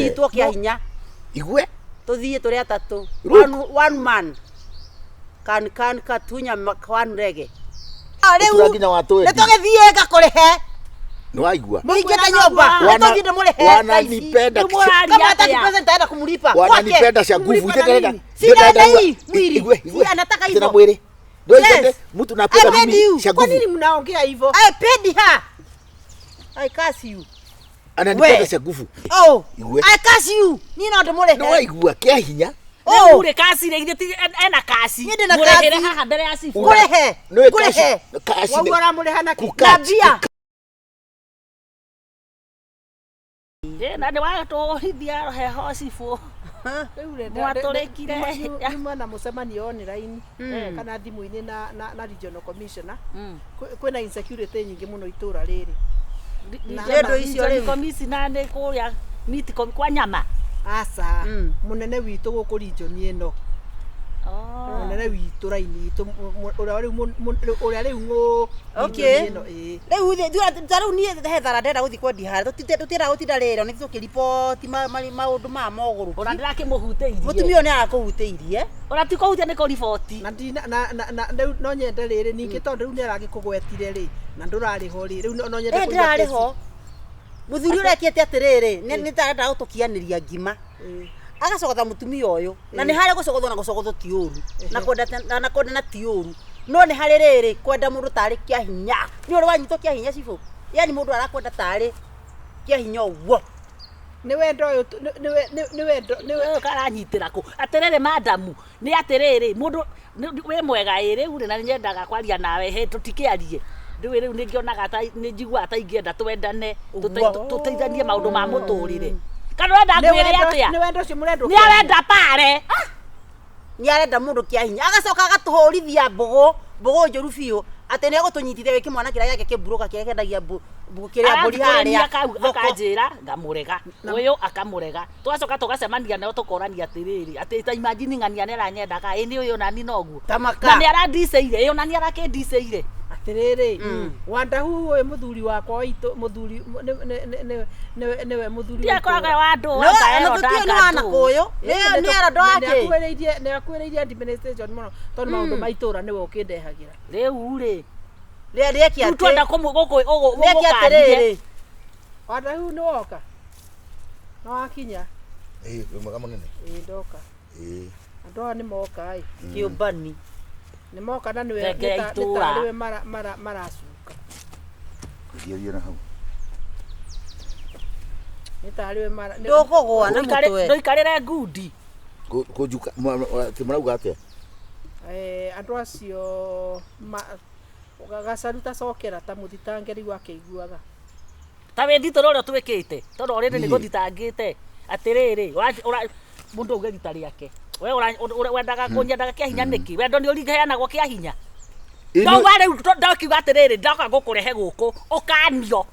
Kunyitwo kiahinya. Igwe. Tuthie turi atatu. One man. Kan katunya one rege. Riu nitugithie ngakurihe. Ni waigua? Muingite nyumba. Nitugithie murehe. Wananipenda. Kama hataki pesa nitaenda kumlipa. Wananipenda cia nguvu. Sina hii mwili. Si anataka hivyo. Sina mwili. Ndio mtu napenda mimi cia nguvu. Kwa nini mnaongea hivyo? I paid her. I curse you. Ananipenda cia nguvu. Oh. I curse you. Ni ndo murehe. Ni waigua kiahinya. Oh, ure kasi re ngiti ena kasi. Murehere haha mbere ya sifu. Kurehe. Kurehe. Wagora mureha na kukabia. Na nĩ watũhithia heho cibu. Mwatũrĩkire nyuma na mũcemanio online kana thimũ-inĩ na regional commissioner kwĩna insecurity nyingĩ mũno itũra rĩrĩ. Na ndio icio commissioner nĩ kũrĩa miti kwa nyama. Asa munene witũ gũkũ region ĩno. Munene witũ raini itũ ũrĩa rĩu ngũ. Okay. Rĩu rĩu niĩ hethara ndenda gũthi kwendia harĩa tũtira gũtinda rĩrĩa nĩ tũkĩripoti maũndũ ma mogũrũ. Ona ndĩrakĩmũhutĩirie. Mũtumia nĩ arakũhutĩirie. Ona ti kũhutia nĩ kũriboti. Na no nyende rĩrĩ ningĩ tondũ rĩu nĩ aragĩkũgwetire rĩ na ndũrarĩho rĩ rĩu no nyende ndĩrarĩho. Muthuri ũrekĩte atĩrĩrĩ nĩ tarenda gũtũkianĩria ngima. Agacogotha mutumia ũyũ na nĩ harĩa gũcogothwo na gũcogothwo ti ũru na kwenda na ti ũru no nĩ harĩ rĩrĩ kwenda mũndũ tarĩ kiahinya nĩ ũrĩ wanyitwo kiahinya cibo yani mũndũ arakwenda tarĩ kiahinya ũguo nĩ wendo ũyũ nĩ wendo karanyitĩra kũ atĩrĩrĩ madamu nĩ atĩrĩrĩ mũndũ wĩ mwega rĩu na nyendaga kwaria nawe he tũtikĩarie rĩu nĩngĩonaga ta nĩ njiguaga ta ingĩenda twendane tũteithanie maũndũ ma mũtũrĩre. Kana wenda ngwĩre atĩa? Nĩ wendo ũcio mũrendwo. Nĩ arenda pare. Nĩ arenda mũndũ kiahinya. Agacoka agatũhũrithia mbũgũ njũru biũ. Atĩ nĩ egũtũnyitithia wĩ kĩmwana kĩrĩa gĩake kĩmburũka kĩrĩa kĩendagia kĩrĩa mbũri harĩa. Akanjĩra ngamũrega. Ũyũ akamũrega. Twacoka tũgacemania nayo tũkorania atĩrĩrĩ. Atĩ ta imagine ng'ania nĩ aranyendaga. Ĩ nĩ ũyũ nani noguo. Na nĩ arandicĩire. Ĩ ona nĩ arakĩndicĩire. Atĩrĩrĩ Wandahuhu ũyũ mũthuri wakwa witũ mũthuri nĩwe mũthuri witũ ndiakoraga wa andũ wana kũyũ nĩ arandũ ake nĩ akwĩrĩirie administration mũno tondũ maũndũ ma itũra nĩwe ũkĩndehagĩra rĩu rĩ rĩeki atĩ twenda gũgũkania Wandahuhu nĩ woka no wakinya wĩ mwega mũnene ndoka andũ aya nĩ moka kĩũmbani nĩ moka na nĩwe nĩtarĩwe maracuka thiĩ na hau nĩtarĩwe ndũkũgũa na mũtwe ndũikarĩre ngundi kũnjuka mũrauga atĩa andũ acio gacaru tacokera ta mũthitangĩri wakĩiguaga ta wĩthitũra ũrĩa twĩkĩte tondũ ũrĩndĩ nĩ gũthitangĩte atĩrĩrĩ mũndũ auge rita rĩake we wendaga kũnyendaga kĩahinya nĩkĩ wendo nĩ ũriheanagwo kĩahinya ndauga rĩu ndakiuga atĩrĩrĩ ndoka gũkũrehe gũkũ ũkanio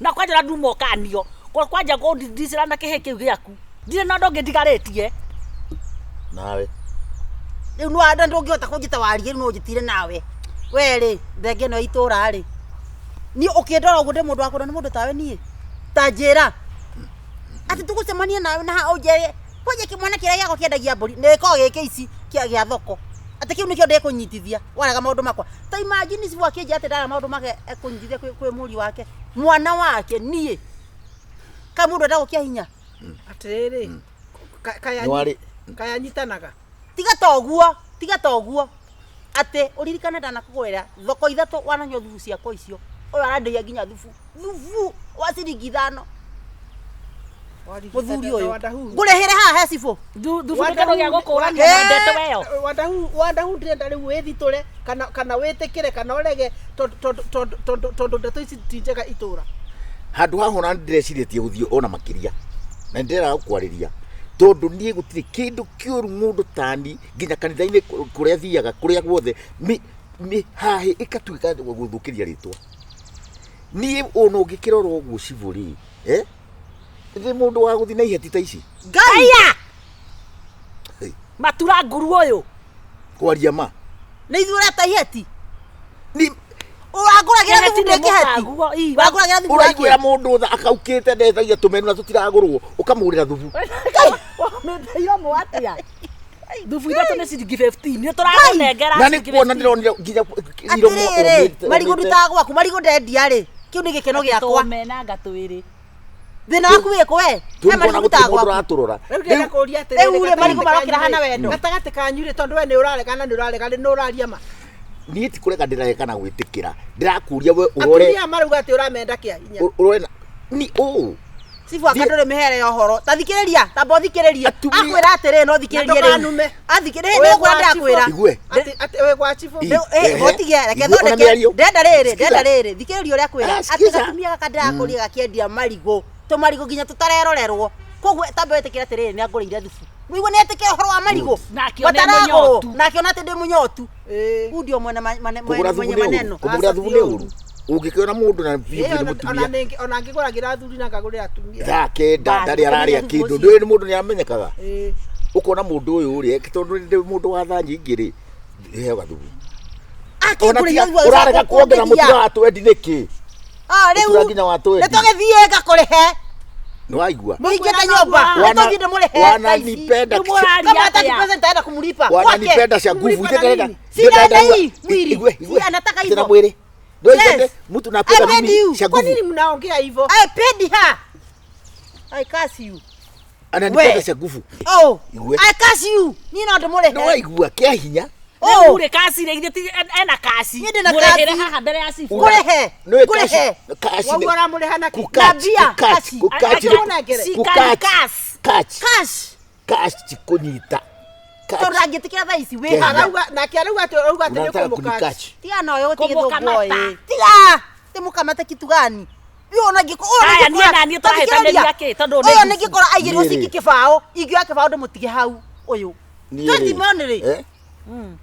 na kwanja nduma ũkanio kwanja gũndicĩra na kĩhĩ kĩu gĩaku ndirĩ na ũndũ ũngĩ ndigarĩtie nawe rĩu nĩ wanda ndũngĩhota kũnjĩta warie rĩu no ũnjĩtire nawe we rĩ thenge no itũra rĩ ni ũkĩndora ũguo ndĩ mũndũ wa kũndwo nĩ mũndũ tawe niĩ ta njĩra atĩ tũgũcemania nawe na ũnjĩre kwanja kĩmwana kĩrĩa gĩako kĩendagia mbũri nĩ gĩkoragwo gĩkĩ ici gĩa thoko atĩ kĩu nĩkĩo ndĩkũnyitithia waraga maũndũ makwa ta imagine cibu akĩnjia atĩ ndara maũndũ make ekũnyitithia kwĩ mũri wake mwana wake niĩ ka mũndũ enda gũkĩahinya atĩrĩrĩ kayanyitanaga tiga toguo atĩ ũririkane ndanakũgũrĩra thoko ithatũ wananyua thubu ciakwa icio ũyũ arandeia nginya thubu wa ciringi 5 mũthuri ũyũ ngũrĩhĩre haha he cibũ thubu gĩa gũkũrania na ndete weyo Wandahuhu ndĩrenda rĩu wĩthitũre kana wĩtĩkĩre kana ũrege tondũ ndeto ici ti njega itũra handũ haha ona ndĩrecirĩtie gũthiĩ ona makĩria na ndĩrenda gũkwarĩria tondũ niĩ gũtirĩ kĩndũ kĩũru mũndũ tani nginya kanitha-inĩ kũrĩa thiaga kũrĩa guothe mĩhahĩ ĩkatuĩka gũthũkĩria rĩtwa niĩ ona ũngĩkĩrora ũguo cibũrĩ nĩ mũndũ wa gũthiĩ na iheti ta ici ngaiya matura nguru ũyũ kwaria ma nĩ ithuĩ ta iheti Uraguragira thubu ndekiheti. Uraguragira thubu wake. Uraigwira mundu tha akaukite ndethagia tumenu na tutiragurwo ukamurira thubu. Wametheio mwatia. Thubu itatu ni ciringi 15 ni turanengera. Na ni kuona ndironire nginya iromo. Marigo ndutagwa ku marigo ndendia ri. Kiu ni gikeno giakwa. Tumenanga twiri. Thina waku wiko we. Marigo ndutagwa. Turaturora. Riu kuria atiriri. Riu marigo marokira hana wendo. Gatagati kanyure tondu we ni uraregana ni uraregana ni uraria ma. Ni ti kurega ndirareka gwitikira. Ndirakuria we urore. Atumia maruga ati uramenda kiahinya. Urore ni Sifu akandore mehere ya horo. Tathikiriria, tamba thikiriria. Akwira atiri no thikiririe ri. Athikiririe no kwira ndakwira. Igwe. Ati we kwa chifu. Hotige reke thondeke. Ndenda riri. Thikiriria uria kwira. Ati gatumia gakandira kuria gakiendia marigo. To marigo ginya tutarerorerwo. Kogwe tamba wetikira atiri ni angurire thubu. Muigo ni etike horo wa marigo. Nakiona ati ndi munyotu. Ndio mwena maneno. Kumugura thubu ni uru. Ungikiona mundu na biu ni mutumia. Ona ngiguragira thuri na ngagurira atumia. Thake ndari araria kindu ndui ni mundu ni amenyekaga. Ukona mundu uyu uri tondu ndi mundu wa tha nyingi ri. Heo gathubu. Urarega kuongera mutura watu wendi niki. Riu. Nitugithie ngakurihe. Ni waigua. Muingite nyumba. Nitugithie murehe. Wananipenda. Kama hataki pesa nitaenda kumlipa. Wananipenda cia nguvu. Sina hii mwili. Si anataka hivyo. Sina mwili. Ndio mtu napenda mimi cia nguvu. Kwa nini mnaongea hivyo? I paid her. I curse you. Ananipenda cia nguvu. Oh. I curse you. Ni no ndumurehe. Ni waigua kiahinya. Ure kasi re giti ena kasi. Murehere haha mbere ya sifu. Kurehe. Kurehe. Kasi. Wagora murehana kukabia. Kasi. Kasi kunyita. Toragitikira tha ici we arauga na kiarauga ati arauga ati nikukachi. Tiga no yo tigithugwo tiga timukamata kitu gani yo nagiko aya ni nani turahetanĩria ki tondu ni yo nigikora aigirwo ciki kibao ingioya kibao ndimutige hau uyu tati monire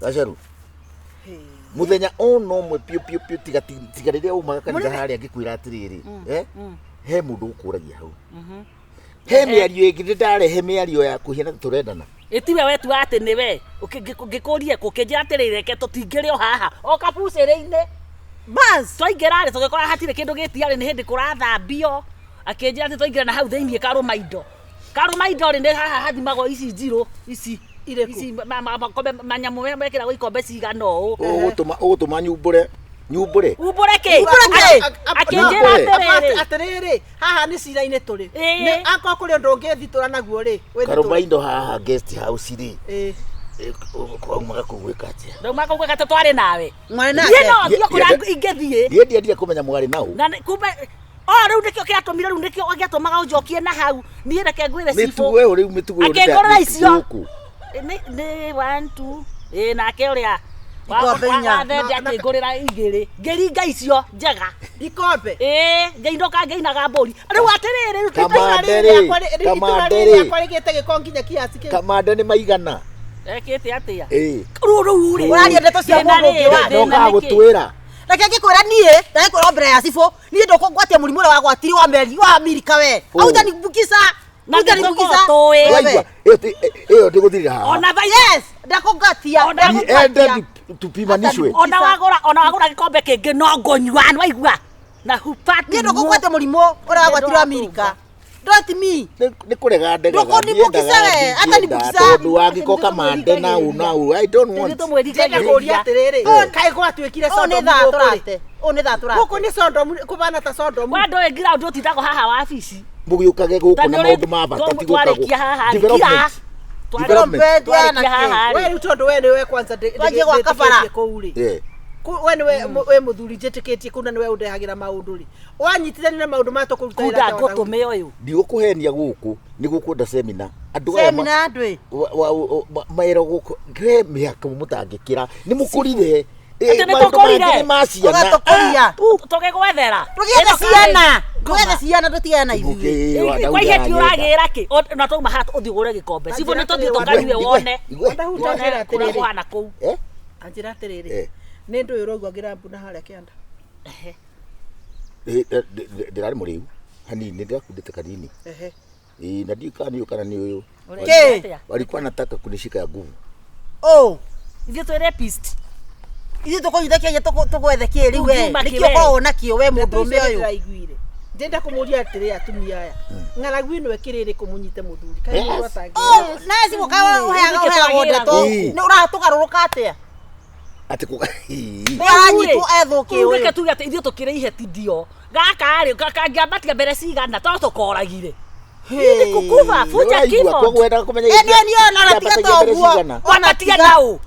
Gaceru muthenya ono mwe piu tiga riria umaga kanitha haria ngikwira atiriri he mundu ukuragia hau he miario ingi ndarehe miario ya kuhiana turendana itiwe wetu ati niwe ukikuria kukinjira atirire ke tutingire o haha o kabucire-ini bas twaingĩra rĩ tũgĩkora hatirĩ kĩndũ gĩtiarĩ nĩ hĩndĩ kũrathambio akĩnjĩra atĩ twaingĩra na hau thĩinĩ karũma indo rĩ nĩ haha hathimagwo ici njirũ ici makombe manyamũ mekĩragwo ikombe cigana ũũ ũgũtũma nyumbũre kĩ akĩnjĩra atĩrĩrĩ haha nĩ cira-inĩ tũrĩ nĩ akwa kũrĩ ũndũ ũngĩthitũra naguo rĩ karũma indo haha guest house rĩ kwaumaga kugwika atia ndaumaga kugwika twarĩ nawe mwarĩ nake no thio kũrĩa ingĩthiĩ niĩ ndiendire kũmenya mwarĩ nau na kumbe rĩu nĩkĩo kĩatũmire rĩu nĩkĩo gĩatũmaga ũnjokie na hau niĩ reke ngwĩre cibũ mĩtugo ĩyo rĩu mĩtugo akĩngorora icio nĩ 1 2 nake ũrĩa wathende akĩngũrĩra igĩrĩ ngĩringa icio njega ikombe ngĩinũka ngĩinaga mbũri rĩu atĩrĩrĩ kamande nĩ maigana ekĩte atĩa rĩu rĩ ũraria ndeto cia mũndũ ũngĩ wa ndokaga gũtwĩra reke ngĩkwĩra niĩ ndagĩkwĩra mbere ya cibũ niĩ ndũkũngwatia mũrimũ ũrĩa wagwatire wa meri wa Amerika we autanibukisa ĩyo ndĩgũthirira haha ona yes ndakũngatia tupimanishwe ona wagũra gĩkombe kĩngĩ no ngũnyua waigua na hupati niĩ ndũkũngwatia mũrimũ ũrĩa wagwatire wa Amerika don't me nĩ kũrega ndegaga tondũ wangĩko kamande nau I don't want kũria atĩrĩrĩ kaĩ gwatuĩkire nĩ tha tũrate gũkũ nĩ sondomu kũbana ta sondomu we ndũĩ ground ũtindagwo haha wabici mũgĩũkage gũkũ na maũndũ ma bata ti gũkagwo development we rĩu tondũ we nĩwe kwanza ndĩgĩtie kũu rĩ we nĩwe mũthuri njĩtĩkĩtie kũu na nĩwe ũndehagĩra maũndũ rĩ wanyitithania na maũndũ ma tũkũruta wĩra ngũtũme ũyũ ndigũkũhenia gũkũ nĩ gũkwenda semina andũ aya maĩro gũkũ he mĩhaka mũtangĩkĩra nĩ mũkũrire tũgĩgwethera twethe ciana tũtigane na ithuĩ kwa iheti ũragĩra kĩ na twauma haha ũthiĩ ũgũre gĩkombe cibũ nĩ tũthiĩ tũkanyue wone kũrĩa kũhana kũu anjĩra atĩrĩrĩ nĩ ndũĩ ũraigua ngĩrambu na harĩa kĩanda ndĩrarĩ mũrĩu hanini ndĩrakundĩte kanini na ndiũĩ kana nĩ ũyũ walikuwa nataka kunishika ya nguvu ithuĩ twĩ rapist Ithu tukunyita kiahinya tugwethe ki riu we. Nikio kwao nakio we mundu me uyu. Ndiraiguire. Ndenda kumuria atiri atumia aya. Ng'aragu ino ekiriri kumunyite muthuri. Kai mundu atangi. Na si mukawa uheaga wonde to. Ni uratugaruruka atia? Ati ku Anyitu ethuki uyu. Ureke tuge ati ithuĩ tũkĩrĩ ihetithio gaka rĩ kangĩambatia mbere cigana to tũkoragire ni kukuva fuja kifo ni ona ratiga to guo wanatia nao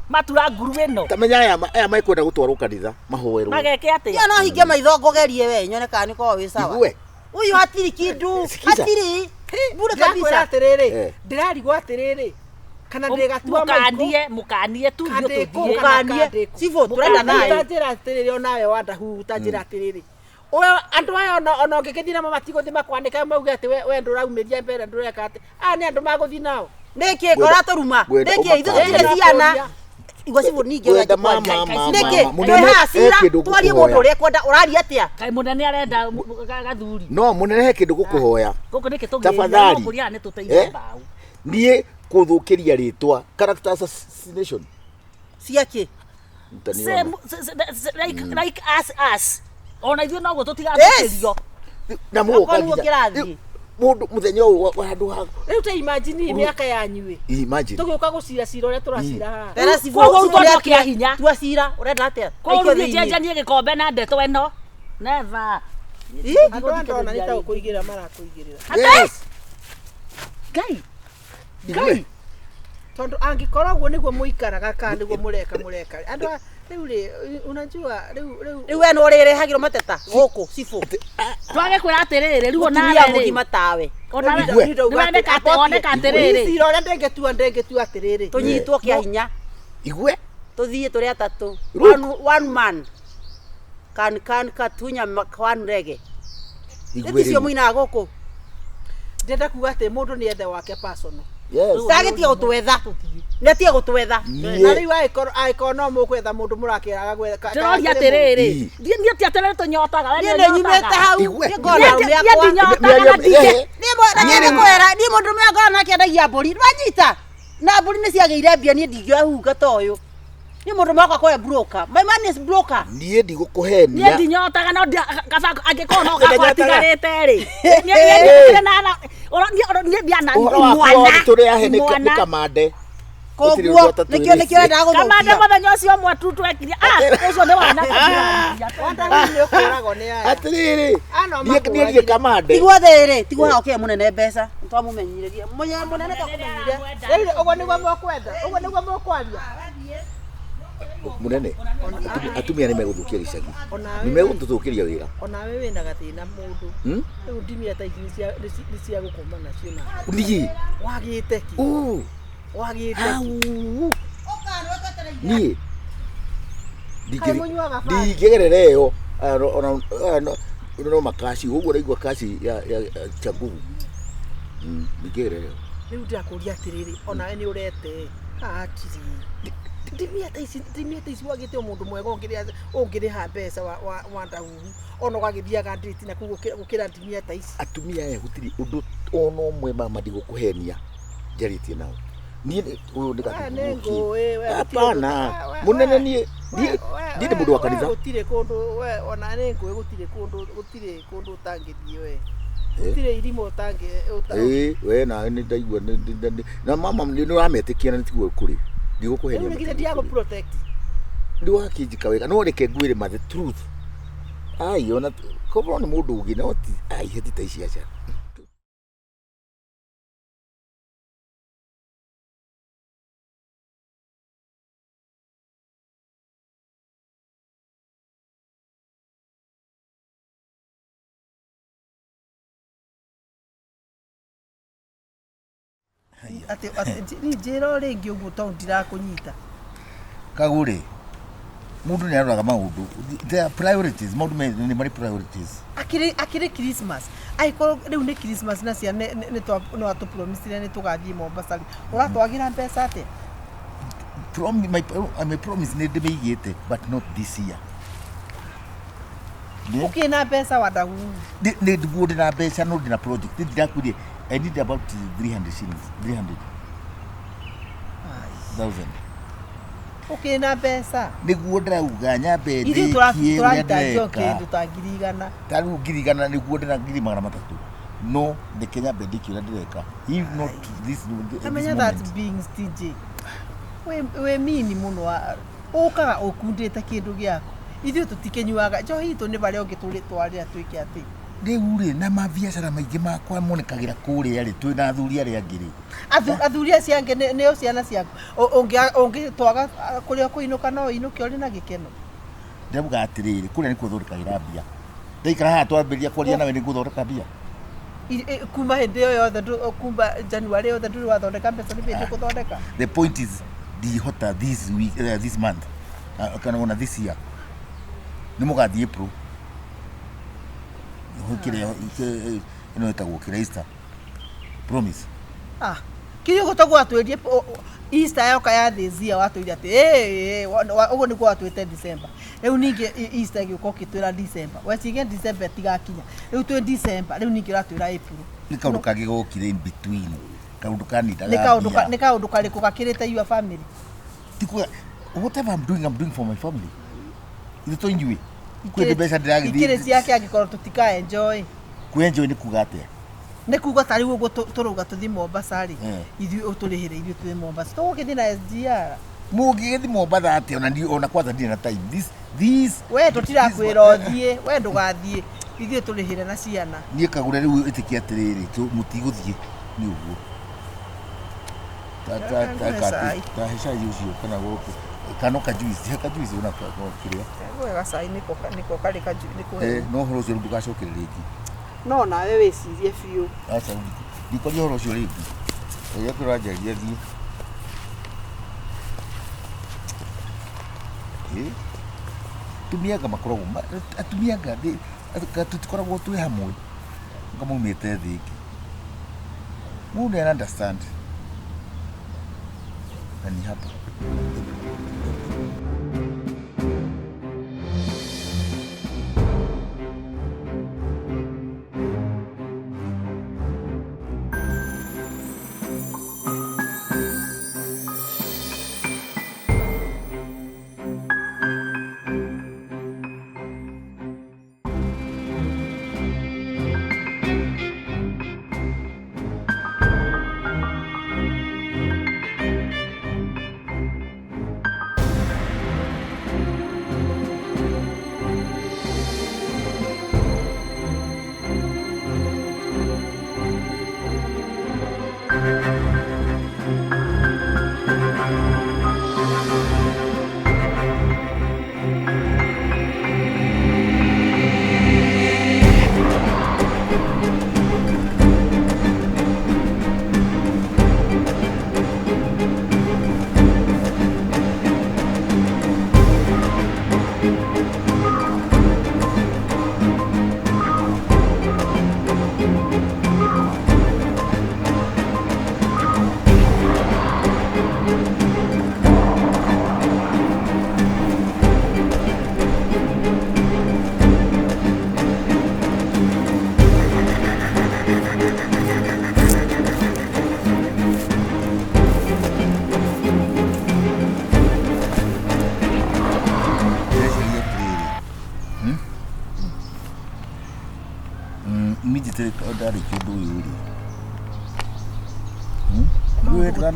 matura nguru ĩno tamenya aya maikwenda gutwarwo kanitha mahoerwo mageke atĩa no hinge maitho ngogerie we nyone kana nĩ ko wĩ sawa uyu hatiri kindu hatiri bure kabisa atiriri ndirarigwo atiriri kana ndigatua mukanie tu ndio tukanie sivyo turenda naye utajira atiriri onawe Wandahuhu utajira atiriri oyo andu aya ona ngikithina mamatigothi makwandika mauge ati we nduraumiria mbere ndureka ati ni andu maguthi nao niki oraturuma niki ithu tire ciana igwa sivyo ninge wega niki hasira twarie mundu uria kwenda urari atia kai munene arenda gathuri no munene he kindu gukuhoya guku niki tafadhali kuria ni tuteithie mbao nie kuthukiria ritwa character assassination ciake like us ona ithuĩ noguo tũtigatũkĩrio na mundu muthenya ũyũ handu ha rĩu ta imagine mĩaka yanyu imagine tũgĩũka gũcira cira ũrĩa tũracira haha tera sivyo tũrĩa kiahinya twacira urenda atia koguo njenjanie gĩkombe na ndeto ĩno never andũ ona nĩ ta ũkũigĩra marakũigĩrĩra Ngai tondu angĩkorwo guo nĩguo mũikaraga kana nĩguo mũreka andũ riu ri unajua riu we no rirehagirwo mateta guku sifu twage kwira atiriri riu ona ri mugima tawe ona niwende kate atiriri cira uria ndengetua atiriri tunyitwo kiahinya igwe tuthie turi atatu one man kan katunya one rege igwe cio muina guku ndenda kuga ati mundu ni ethe wake personal sagetie gutwetha netie gutwetha na riu aikorwo no mukwetha mundu murakiraga gwetha ndĩroria atĩrĩrĩ ndiĩ ati atĩrĩrĩ tũnyotaga we nĩ nyumĩte hau ngona umia kwa ni mundu mĩakora nake endagia mbũri wanyita na mbũri nĩ ciagĩire mbia niĩ ndingĩoya hunga ta ũyũ ni mundu mwaka kwa broker my man is broker niĩ ndigũkũhenia niĩ ndinyotaga no kaba angĩkorwo no gabatigarĩte rĩ niĩ ndiana mwana nĩ kamande koguo nikio enda guthukia kamande muthenya ũcio ũmwe tu twekirie ũcio nĩ wana Wandahuhu nĩ ũkũragwo nĩ aya atiriri niĩ kamande tigwo thĩrĩ tigwo hao ke munene mbeca twamumenyithĩrie munene twamumenyithĩrie ũguo nĩguo mũkwenda ũguo nĩguo mũkwaria munene atumia nĩ megũthũkia gĩcagi nĩ megũtũthũkĩria wĩra onawe wĩna gathĩna mũndũ rĩu ndimia ta ici nĩ cia gũkoma nacio na niĩ wagĩte ki wagĩte niĩ ndingĩgerera ĩyo no makaci ũguo ũraigua kaci ya changuvu ndingĩgerera ĩyo rĩu ndĩrakũria atĩrĩrĩ onawe nĩ ũrete atiri ndimia ta ici wagĩte mũndũ mwega ũngĩrĩha mbeca wa Wandahuhu ona ũgagĩthiaga ndĩti na gũkĩra ndimia ta ici atumia aya gũtirĩ ũndũ ona ũmwe mama ndigũkũhenia njarĩtie nao niĩ ũyũ nĩ hapana munene niĩ ndĩ mũndũ wa kanitha gũtirĩ kũndũ we ona nĩ ngũĩ gũtirĩ kũndũ ũtangĩthiĩ we gũtirĩ irima ũtangĩ we nawe nĩ ndaigua na mama nĩ ũrametĩkia na nĩtiguo kũrĩ ndigũkũhenia ndiwakĩnjika wega no reke ngwĩre ma the truth ai ona korwo nĩ mũndũ ũngĩ no ti heti ta ici aca ati ni njĩra rĩngĩ ũguo to ndirakũnyita KAGURE mundu nĩ aroraga maundu the priorities maundu nĩ mari priorities akiri Christmas aikorwo rĩu nĩ Christmas na cia no atu promise nĩ tugathiĩ Mombasa ũratwagira mbeca ate my promise nĩ ndĩmĩigĩte but not this year okay na mbeca Wandahuhu nĩ ndiguo ndĩna mbeca no ndĩna project ndirakwĩrie I need about 300 shillings 300,000 Okay na pesa. Niguo ndauga nyambe Ithu tũratangio kĩndũ ta 100. Taru 100 niguo ndĩna 300. No the Kenya bediki ũrĩa ndĩreka. If not this Amenya that being stingy. We mini muno ũkaga ũkundĩte kĩndũ gĩaku. Ithuĩ tũtikenyuaga njohi itũ nĩ barĩa ũngĩtũrĩtwarĩra twĩke atĩ. Rĩu rĩ na mabiacara maingĩ makwa monekagĩra kũrĩa rĩ twĩ na athuri arĩa angĩ rĩ. Athuri acio angĩ nĩo ciana ciaku. Ũngĩtwaga kũrĩa kũinũka no inũke ũrĩ na gĩkeno. Ndauga atĩrĩrĩ kũrĩa nĩ gũthondekagĩra mbia. Ndaikara haha twambĩrĩria kwaria nawe nĩ gũthondeka mbia. Kuma hĩndĩ ĩyo yothe kuma January yothe ndũrĩ wathondeka mbeca nĩ bĩndĩ gũthondeka. The point is ndihota this week this month kana ona this year nĩ mũgathiĩ April hokire ino etagwo Easter promise kiyo gotagwo atwĩrie Easter yoka ya thĩcia watwĩria atĩ ũguo nĩguo watwĩte December rĩu ningĩ Easter gĩũka ũkĩtwĩra December wecirie December tigakinya rĩu twĩ December rĩu ningĩ ũratwĩra April nĩ kaũndũ kangĩ gokire in between kaũndũ kanida nĩ kaũndũ karĩkũ gakĩrĩte your family tikuga whatever I'm doing for my family ithu tũinyuĩ kwĩ mbeca ndĩragĩthiĩ ikĩrĩ ciake angĩkorwo tũtika enjoy enjoy nĩ kuga atĩa nĩ kuga tari ũguo tũrauga tũthiĩ Mombasa rĩ ithuĩ ũtũrĩhĩre ithuĩ twĩ Mombasa tũgũgĩthiĩ na SGR mũngĩgĩthiĩ Mombasa atĩ ona kwanza ndirĩ na time this we tũtirakwĩra ũthiĩ we ndũgathiĩ ithuĩ tũrĩhĩre na ciana niĩ Kagure rĩu ĩtĩkia atĩrĩrĩ mũtigũthiĩ nĩ ũguo ta hecai ũcio kana gũkũ kanoka juice una kĩrĩa wega cai nĩko karĩ nĩko no horo ũcio ndũgacokerera rĩngĩ no nawe wĩcirie biũ aca ndikoria horo ũcio rĩngĩ ũrĩa tũranjaria thiĩ tumianga makoragwo atumianga tutikoragwo twĩ hamwe ngamaumĩte thĩ ĩngĩ mũndũ nĩ understand na ni hapa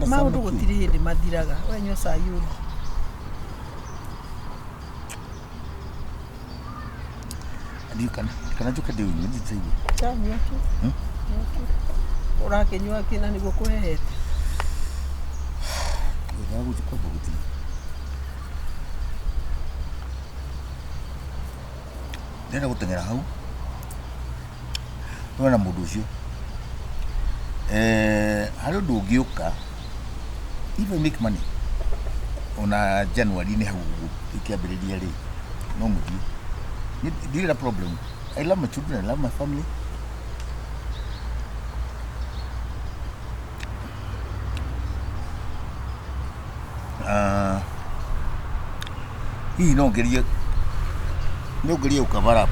maũndũ gũtirĩ hĩndĩ mathiraga wenyua cai ũru kana njuke ndĩunyue ndĩteithie cyanyua tu ũrakĩnyua kĩna nĩguo kũhehete ndagũthiĩ kwamba gũthiĩ ndĩrenda gũteng'era hau no na mũndũ ũcio harĩ ũndũ ũngĩũka if I make money ona January nĩ hau ĩkĩambĩrĩria rĩ no mũthiĩ ndirĩ na problem I love my children I love my family hihi no ngerie gũkavara up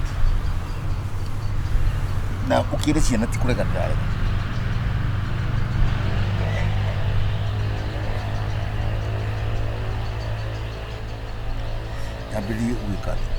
na ũkĩre ciana ti kũrega ndĩrarega ambĩrĩrie gwĩka atĩa